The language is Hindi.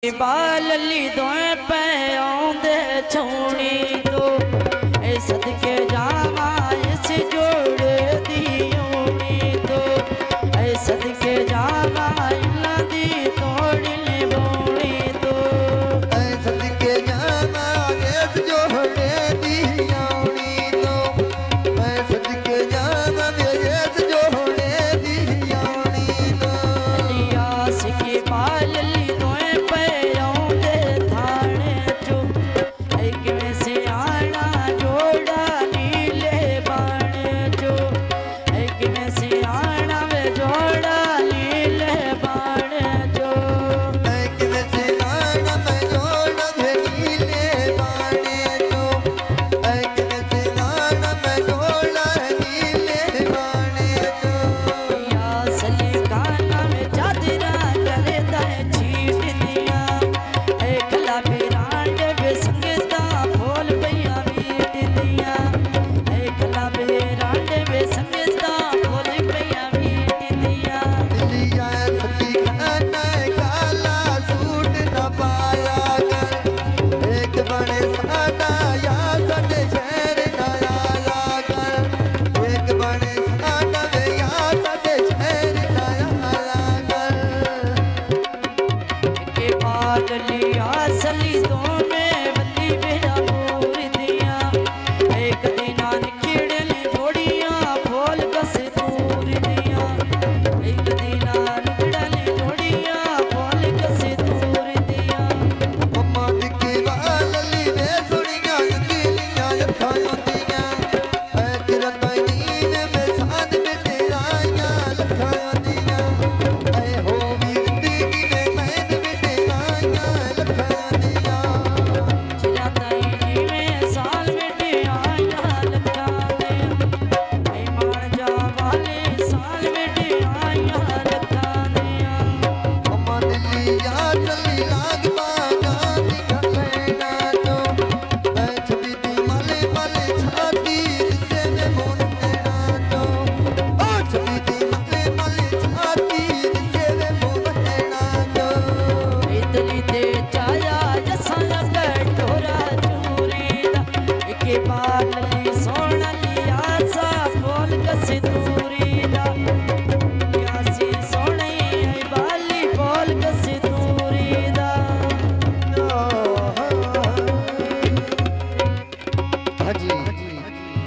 बालली दोए पे आंदे छूनी तो ए सदके जावा इस जोड़ दियोनी तो ए सदके जावा इल्ला दी तोड़ ले बोनी तो ए सदके जावा इस जोड़ दियोनी तो ए सदके जावा इस जोड़ दियोनी तो लियास की बालली के बाल सोना लिया सा बोल कसे तू